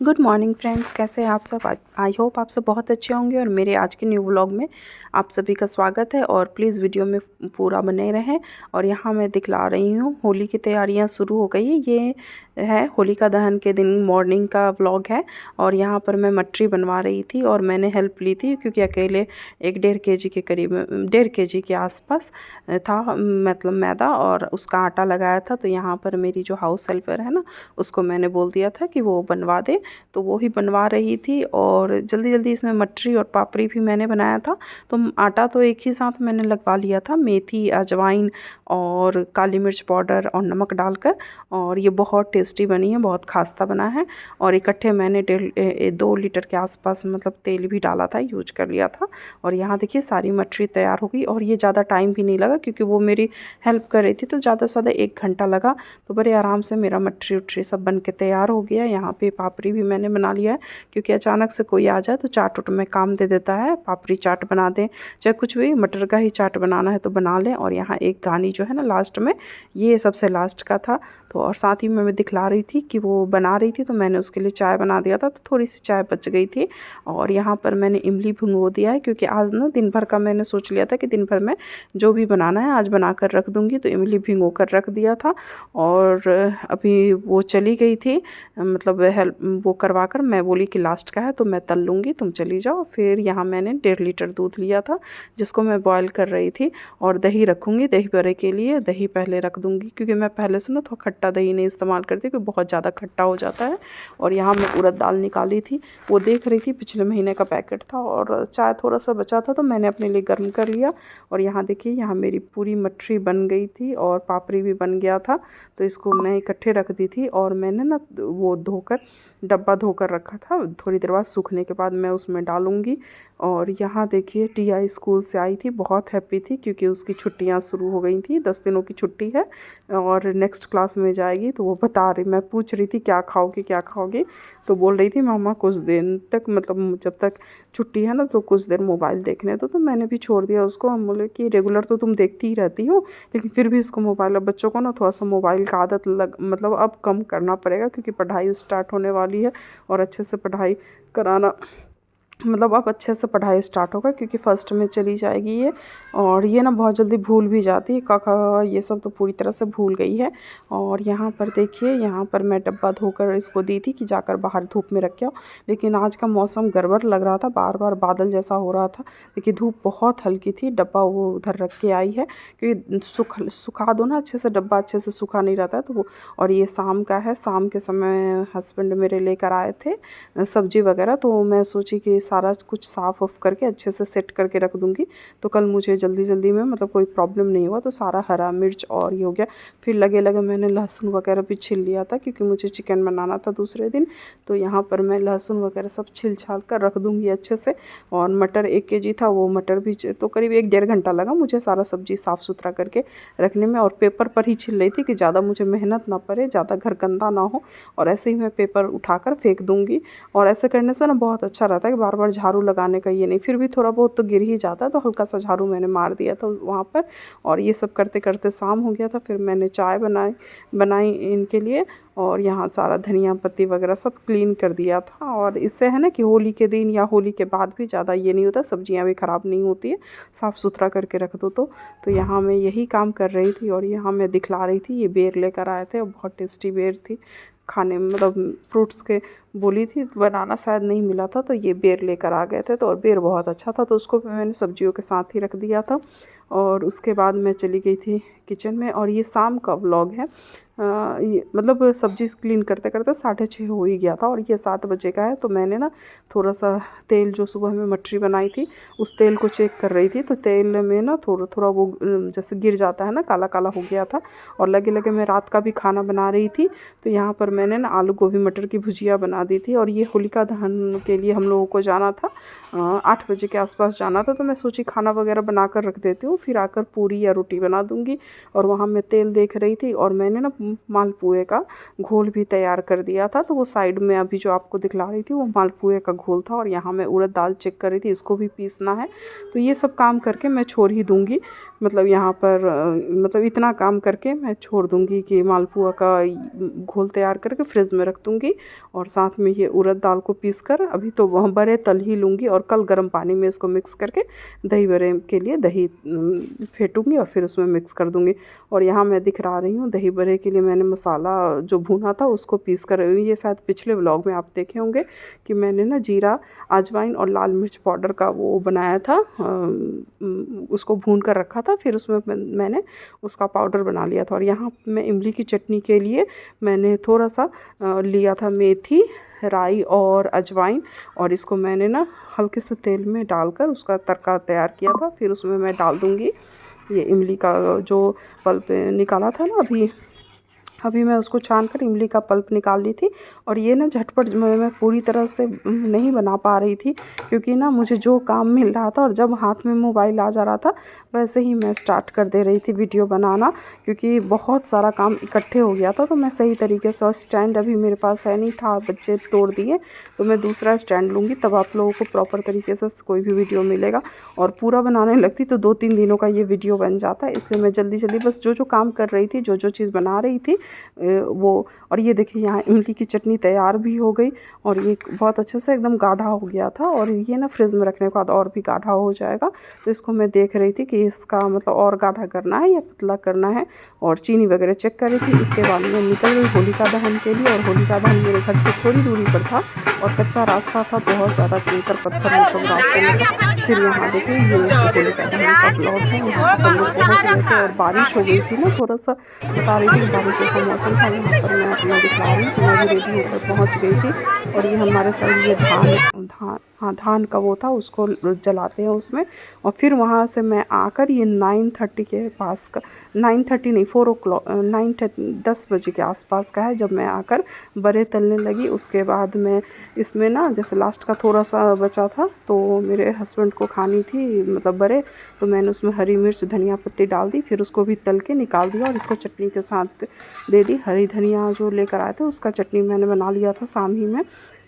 Good morning friends, कैसे हैं आप सब। आई होप आप सब बहुत अच्छे होंगे और मेरे आज के न्यू व्लॉग में आप सभी का स्वागत है। और प्लीज़ वीडियो में पूरा बने रहें। और यहाँ मैं दिखला रही हूँ होली की तैयारियाँ शुरू हो गई है। ये है होलिका दहन के दिन मॉर्निंग का व्लॉग है। और यहाँ पर मैं मटरी बनवा रही थी और मैंने हेल्प ली थी क्योंकि अकेले 1-1.5 kg के करीब 1.5 kg के आसपास था, मतलब मैदा, और उसका आटा लगाया था। तो यहाँ पर मेरी जो हाउस हेल्पर है ना, उसको मैंने बोल दिया था कि वो बनवा दे, तो वो ही बनवा रही थी। और जल्दी जल्दी इसमें मटरी और पापड़ी भी मैंने बनाया था। तो आटा तो एक ही साथ मैंने लगवा लिया था, मेथी, अजवाइन और काली मिर्च पाउडर और नमक डालकर। और ये बहुत टेस्टी बनी है, बहुत खास्ता बना है। और इकट्ठे मैंने 2 लीटर के आसपास मतलब तेल भी डाला था, यूज कर लिया था। और यहाँ देखिए सारी मटरी तैयार हो गई और ये ज़्यादा टाइम भी नहीं लगा क्योंकि वो मेरी हेल्प कर रही थी। तो ज़्यादा से ज़्यादा 1 घंटा लगा। तो बड़े आराम से मेरा मटरी उटरी सब बन के तैयार हो गया। यहाँ पे पापड़ी भी मैंने बना लिया है क्योंकि अचानक से कोई आ जाए तो चाट उट में काम दे देता है। पापड़ी चाट बना दें, चाहे कुछ भी, मटर का ही चाट बनाना है तो बना लें। और यहाँ एक गानी जो है ना लास्ट में, ये सबसे लास्ट का था। तो और साथ ही में मैं दिखला रही थी कि वो बना रही थी तो मैंने उसके लिए चाय बना दिया था, तो थोड़ी सी चाय बच गई थी। और यहाँ पर मैंने इमली भिगो दिया है क्योंकि आज ना दिन भर का मैंने सोच लिया था कि दिन भर में जो भी बनाना है आज बना कर रख दूँगी। तो इमली भिगो कर रख दिया था। और अभी वो चली गई थी, मतलब हेल्प वो करवा कर। मैं बोली कि लास्ट का है तो मैं तल लूँगी, तुम चली जाओ। फिर यहाँ मैंने 1.5 लीटर दूध लिया था जिसको मैं बॉयल कर रही थी। और दही रखूँगी, दही बड़े के लिए दही पहले रख दूँगी क्योंकि मैं पहले से ना थोड़ा खट्टा दही नहीं इस्तेमाल करती क्योंकि बहुत ज़्यादा खट्टा हो जाता है। और यहाँ मैं उड़द दाल निकाली थी, वो देख रही थी, पिछले महीने का पैकेट था और चाय थोड़ा सा बचा था तो मैंने अपने लिए गर्म कर लिया। और यहाँ देखिए, यहाँ मेरी पूरी मटरी बन गई थी और पापड़ी भी बन गया था। तो इसको मैं इकट्ठे रख दी थी और मैंने ना वो धोकर, डब्बा धोकर रखा था। थोड़ी देर बाद सूखने के बाद मैं उसमें डालूँगी। और यहाँ देखिए टिया स्कूल से आई थी, बहुत हैप्पी थी क्योंकि उसकी छुट्टियाँ शुरू हो गई थी। 10 दिनों की छुट्टी है और नेक्स्ट क्लास में जाएगी। तो वो बता रही, मैं पूछ रही थी क्या खाओगी क्या खाओगी, तो बोल रही थी मामा कुछ दिन तक, मतलब जब तक छुट्टी है ना तो कुछ देर मोबाइल देखने दो। तो मैंने भी छोड़ दिया उसको। हम बोले कि रेगुलर तो तुम देखती ही रहती हो लेकिन फिर भी इसको मोबाइल, अब बच्चों को ना थोड़ा सा मोबाइल का आदत मतलब अब कम करना पड़ेगा क्योंकि पढ़ाई स्टार्ट होने वाली है। और अच्छे से पढ़ाई कराना, मतलब अब अच्छे से पढ़ाई स्टार्ट होगा क्योंकि फर्स्ट में चली जाएगी ये। और ये ना बहुत जल्दी भूल भी जाती है, काका ये सब तो पूरी तरह से भूल गई है। और यहाँ पर देखिए, यहाँ पर मैं डब्बा धोकर इसको दी थी कि जाकर बाहर धूप में रख के आओ। लेकिन आज का मौसम गड़बड़ लग रहा था, बार बार बादल जैसा हो रहा था। देखिए धूप बहुत हल्की थी, डब्बा वो उधर रख के आई है क्योंकि सुखा दो ना अच्छे से, डब्बा अच्छे से सूखा नहीं रहता है तो वो। और ये शाम का है, शाम के समय हस्बैंड मेरे लेकर आए थे सब्जी वगैरह। तो मैं सोची कि सारा कुछ साफ़ ऑफ करके अच्छे से सेट करके रख दूँगी तो कल मुझे जल्दी जल्दी में मतलब कोई प्रॉब्लम नहीं हुआ। तो सारा हरा मिर्च और ये हो गया। फिर लगे लगे मैंने लहसुन वगैरह भी छिल लिया था क्योंकि मुझे चिकन बनाना था दूसरे दिन। तो यहाँ पर मैं लहसुन वगैरह सब छिल छाल कर रख दूँगी अच्छे से। और मटर 1 kg था, वो मटर भी तो करीब 1-1.5 घंटा लगा मुझे सारा सब्ज़ी साफ़ सुथरा करके रखने में। और पेपर पर ही छिल रही थी कि ज़्यादा मुझे मेहनत ना पड़े, ज़्यादा घर गंदा ना हो। और ऐसे ही मैं पेपर उठाकर फेंक दूँगी। और ऐसे करने से ना बहुत अच्छा रहता है कि बार बार झाड़ू लगाने का ये नहीं। फिर भी थोड़ा बहुत तो गिर ही जाता है तो हल्का सा झाड़ू मैंने मार दिया था वहाँ पर। और ये सब करते करते शाम हो गया था। फिर मैंने चाय बनाई इनके लिए। और यहाँ सारा धनिया पत्ती वगैरह सब क्लीन कर दिया था। और इससे है ना कि होली के दिन या होली के बाद भी ज़्यादा ये नहीं होता, सब्जियाँ भी ख़राब नहीं होती है, साफ़ सुथरा करके रख दो तो यहाँ मैं यही काम कर रही थी। और यहाँ मैं दिखला रही थी, ये बेर लेकर आए थे और बहुत टेस्टी बेर थी खाने में, मतलब फ्रूट्स के बोली थी, बनाना शायद नहीं मिला था तो ये बेर लेकर आ गए थे। तो और बेर बहुत अच्छा था तो उसको भी मैंने सब्जियों के साथ ही रख दिया था। और उसके बाद मैं चली गई थी किचन में। और ये शाम का व्लॉग है। ये मतलब सब्ज़ी क्लीन करते करते 6:30 हो ही गया था और ये 7 बजे का है। तो मैंने ना थोड़ा सा तेल, जो सुबह में मटरी बनाई थी उस तेल को चेक कर रही थी। तो तेल में ना थोड़ा थोड़ा वो जैसे गिर जाता है ना, काला काला हो गया था। और लगे लगे मैं रात का भी खाना बना रही थी। तो यहाँ पर मैंने ना आलू गोभी मटर की भुजिया बना दी थी। और ये होलिका दहन के लिए हम लोगों को जाना था, 8 बजे के आसपास जाना था। तो मैं सोची खाना वगैरह बना कर रख देती हूँ, फिर आकर पूरी या रोटी बना दूँगी। और वहाँ मैं तेल देख रही थी और मैंने ना मालपुए का घोल भी तैयार कर दिया था। तो वो साइड में अभी जो आपको दिखला रही थी वो मालपुए का घोल था। और यहाँ मैं उड़द दाल चेक कर रही थी, इसको भी पीसना है। तो ये सब काम करके मैं छोड़ ही दूँगी, मतलब यहाँ पर मतलब इतना काम करके मैं छोड़ दूँगी कि मालपुआ का घोल तैयार करके फ्रिज में रख दूँगी। और साथ में ये उड़द दाल को पीस कर अभी तो वह बड़े तल ही लूँगी और कल गर्म पानी में इसको मिक्स करके दही बड़े के लिए दही फेंटूँगी और फिर उसमें मिक्स कर दूँगी। और यहाँ मैं दिखा रही हूँ दही बड़े के लिए मैंने मसाला जो भुना था उसको पीस कर, ये शायद पिछले व्लॉग में आप देखे होंगे कि मैंने ना जीरा, अजवाइन और लाल मिर्च पाउडर का वो बनाया था, उसको भून कर रखा था, फिर उसमें मैंने उसका पाउडर बना लिया था। और यहाँ मैं इमली की चटनी के लिए मैंने थोड़ा सा लिया था मेथी, राई और अजवाइन, और इसको मैंने ना हल्के से तेल में डालकर उसका तड़का तैयार किया था। फिर उसमें मैं डाल दूँगी ये इमली का जो पल्प निकाला था ना, अभी मैं उसको छान कर इमली का पल्प निकाल ली थी। और ये ना झटपट मैं पूरी तरह से नहीं बना पा रही थी क्योंकि ना मुझे जो काम मिल रहा था और जब हाथ में मोबाइल आ जा रहा था वैसे ही मैं स्टार्ट कर दे रही थी वीडियो बनाना, क्योंकि बहुत सारा काम इकट्ठे हो गया था। तो मैं सही तरीके से, और स्टैंड अभी मेरे पास है नहीं था, बच्चे तोड़ दिए, तो मैं दूसरा स्टैंड लूँगी तब आप लोगों को प्रॉपर तरीके से कोई भी वीडियो मिलेगा। और पूरा बनाने लगती तो 2-3 दिनों का ये वीडियो बन जाता, इसलिए मैं जल्दी जल्दी बस जो काम कर रही थी, जो चीज़ बना रही थी वो। और ये देखिए यहाँ इमली की चटनी तैयार भी हो गई और ये बहुत अच्छे से एकदम गाढ़ा हो गया था। और ये ना फ्रिज में रखने के बाद और भी गाढ़ा हो जाएगा। तो इसको मैं देख रही थी कि इसका मतलब और गाढ़ा करना है या पतला करना है, और चीनी वगैरह चेक कर रही थी। इसके बाद मैं निकल गई होलिका दहन के लिए, और होलिका दहन मेरे घर से थोड़ी दूरी पर था और कच्चा रास्ता था, बहुत ज़्यादा कंकर पत्थर मतलब रास्ते में था। फिर यहाँ देखिए ये होलिका दहन का ब्लॉग है, यहाँ पर सब लोग पहुँच गए थे और बारिश हो गई थी ना, थोड़ा सा बता रही थी कि बारिश जैसा मौसम था। यहाँ पर मैं अपना दिखा रही हूँ, मैं भी रेडी होकर पहुँच गई थी। और ये हमारे साइड ये धान का वो था, उसको जलाते हैं उसमें। और फिर वहाँ से मैं आकर ये 9:30 के पास का, 9:30 नहीं 4 o'clock 10 बजे के आसपास का है जब मैं आकर बड़े तलने लगी। उसके बाद मैं इसमें ना जैसे लास्ट का थोड़ा सा बचा था तो मेरे हस्बैंड को खानी थी मतलब बड़े, तो मैंने उसमें हरी मिर्च धनिया पत्ती डाल दी, फिर उसको भी तल के निकाल दिया और इसको चटनी के साथ दे दी। हरी धनिया जो लेकर आए थे उसका चटनी मैंने बना लिया था शाम ही में।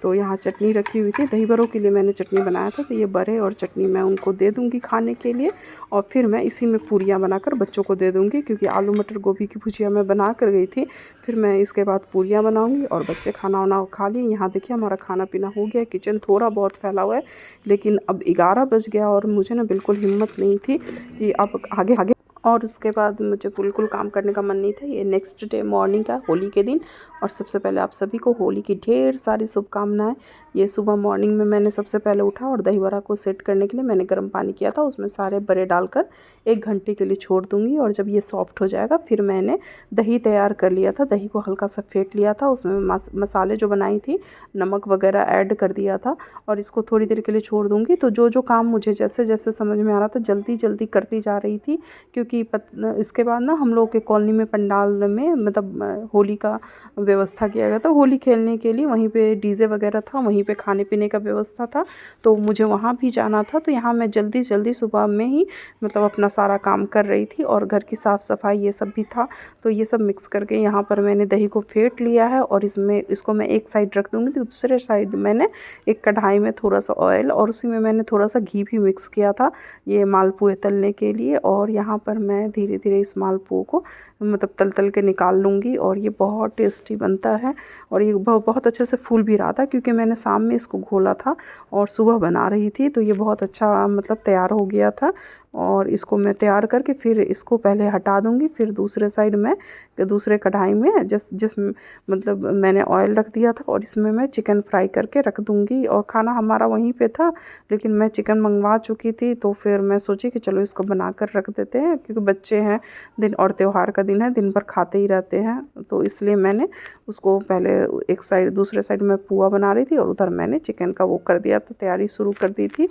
तो यहाँ चटनी रखी हुई थी, दही बड़ों के लिए मैंने चटनी बनाया था, तो ये बड़े और चटनी मैं उनको दे दूँगी खाने के लिए। और फिर मैं इसी में पूरियाँ बनाकर बच्चों को दे दूँगी, क्योंकि आलू मटर गोभी की भुजिया मैं बना कर गई थी। फिर मैं इसके बाद पूरियाँ बनाऊँगी और बच्चे खाना वाना खा लिए। यहाँ देखिए हमारा खाना पीना हो गया, किचन थोड़ा बहुत फैला हुआ है, लेकिन अब 11 बज गया और मुझे ना बिल्कुल हिम्मत नहीं थी कि अब आगे और उसके बाद मुझे बिल्कुल काम करने का मन नहीं था। ये नेक्स्ट डे मॉर्निंग का होली के दिन, और सबसे पहले आप सभी को होली की ढेर सारी शुभकामनाएं। ये सुबह मॉर्निंग में मैंने सबसे पहले उठा और दही बड़ा को सेट करने के लिए मैंने गर्म पानी किया था, उसमें सारे बड़े डालकर 1 घंटे के लिए छोड़ दूँगी। और जब ये सॉफ्ट हो जाएगा फिर मैंने दही तैयार कर लिया था, दही को हल्का सा फेंट लिया था, उसमें मसाले जो बनाई थी नमक वगैरह ऐड कर दिया था और इसको थोड़ी देर के लिए छोड़ दूँगी। तो जो काम मुझे जैसे जैसे समझ में आ रहा था जल्दी जल्दी करती जा रही थी, क्योंकि इसके बाद ना हम लोग के कॉलोनी में पंडाल में मतलब होली का व्यवस्था किया गया था। होली खेलने के लिए वहीं पे डीजे वगैरह था, वहीं पे खाने पीने का व्यवस्था था, तो मुझे वहाँ भी जाना था। तो यहाँ मैं जल्दी जल्दी सुबह में ही मतलब अपना सारा काम कर रही थी और घर की साफ़ सफाई ये सब भी था। तो ये सब मिक्स करके यहाँ पर मैंने दही को फेंट लिया है और इसको मैं एक साइड रख दूँगी। तो दूसरे साइड मैंने एक कढ़ाई में थोड़ा सा ऑयल और उसी में मैंने थोड़ा सा घी भी मिक्स किया था ये मालपुए तलने के लिए। और यहाँ पर मैं धीरे धीरे इस मालपुओं को मतलब तल के निकाल लूँगी और ये बहुत टेस्टी बनता है। और ये बहुत अच्छे से फूल भी रहा था, क्योंकि मैंने शाम में इसको घोला था और सुबह बना रही थी, तो ये बहुत अच्छा मतलब तैयार हो गया था। और इसको मैं तैयार करके फिर इसको पहले हटा दूँगी, फिर दूसरे साइड में दूसरे कढ़ाई में जिस मतलब मैंने ऑयल रख दिया था और इसमें मैं चिकन फ्राई करके रख दूँगी। और खाना हमारा वहीं पे था, लेकिन मैं चिकन मंगवा चुकी थी, तो फिर मैं सोची कि चलो इसको बना कर रख देते हैं, क्योंकि बच्चे हैं दिन और त्यौहार का दिन है, दिन भर खाते ही रहते हैं। तो इसलिए मैंने उसको पहले एक साइड दूसरे साइड में पुआ बना रही थी और उधर मैंने चिकन का वो कर दिया था, तैयारी शुरू कर दी थी।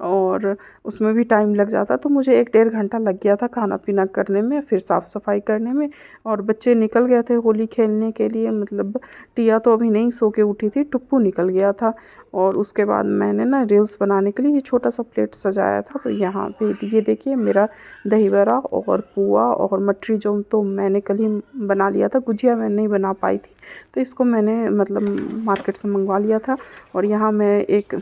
और उसमें भी टाइम लग जाता। तो मुझे 1-1.5 घंटा लग गया था खाना पीना करने में, फिर साफ़ सफाई करने में। और बच्चे निकल गए थे होली खेलने के लिए, मतलब टिया तो अभी नहीं सो के उठी थी, टुप्पू निकल गया था। और उसके बाद मैंने ना रील्स बनाने के लिए ये छोटा सा प्लेट सजाया था। तो यहाँ पे ये देखिए मेरा दही बड़ा और पुआ और मठरी जो तो मैंने कल ही बना लिया था। गुजिया मैं नहीं बना पाई थी, तो इसको मैंने मतलब मार्केट से मंगवा लिया था। और यहाँ मैं एक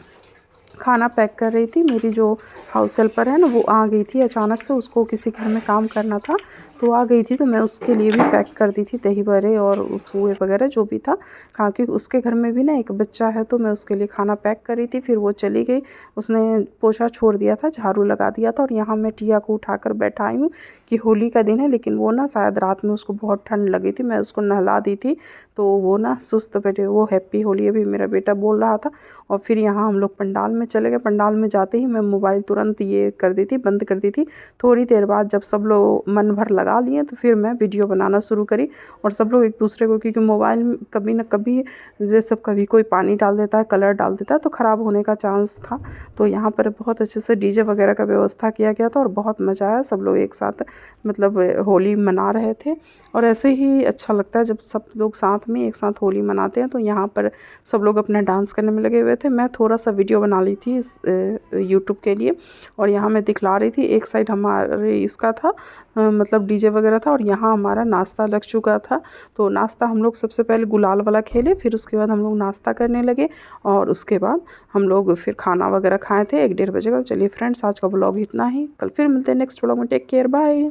खाना पैक कर रही थी। मेरी जो हाउस हेल्पर है ना, वो आ गई थी अचानक से, उसको किसी घर में काम करना था तो आ गई थी। तो मैं उसके लिए भी पैक कर दी थी दही बड़े और पुए वगैरह जो भी था, क्योंकि उसके घर में भी ना एक बच्चा है, तो मैं उसके लिए खाना पैक कर रही थी। फिर वो चली गई, उसने पोछा छोड़ दिया था, झाड़ू लगा दिया था। और यहाँ मैं टिया को उठाकर बैठाई हूँ कि होली का दिन है, लेकिन वो ना शायद रात में उसको बहुत ठंड लगी थी, मैं उसको नहला दी थी तो वो ना सुस्त बैठे। वो हैप्पी होली अभी मेरा बेटा बोल रहा था। और फिर यहाँ हम लोग पंडाल में चले गए। पंडाल में जाते ही मैं मोबाइल तुरंत ये कर दी थी, बंद कर दी थी। थोड़ी देर बाद जब सब लोग मन भर लगा लिए तो फिर मैं वीडियो बनाना शुरू करी। और सब लोग एक दूसरे को, क्योंकि मोबाइल में कभी ना कभी जैसे कभी कोई पानी डाल देता है, कलर डाल देता है, तो ख़राब होने का चांस था। तो यहाँ पर बहुत अच्छे से डीजे वगैरह का व्यवस्था किया गया था और बहुत मज़ा आया। सब लोग एक साथ मतलब होली मना रहे थे। और ऐसे ही अच्छा लगता है जब सब लोग साथ में एक साथ होली मनाते हैं। तो यहाँ पर सब लोग अपना डांस करने में लगे हुए थे। मैं थोड़ा सा वीडियो बना ली थी इस यूट्यूब के लिए, और यहाँ मैं दिखला रही थी। एक साइड हमारे इसका था मतलब डीजे वगैरह था, और यहाँ हमारा नाश्ता लग चुका था। तो नाश्ता हम लोग सबसे पहले गुलाल वाला खेले, फिर उसके बाद हम लोग नाश्ता करने लगे, और उसके बाद हम लोग फिर खाना वगैरह खाए थे 1-1:30 बजे का। चलिए फ्रेंड्स, आज का व्लॉग इतना ही, कल फिर मिलते हैं नेक्स्ट व्लॉग में। Take care, bye.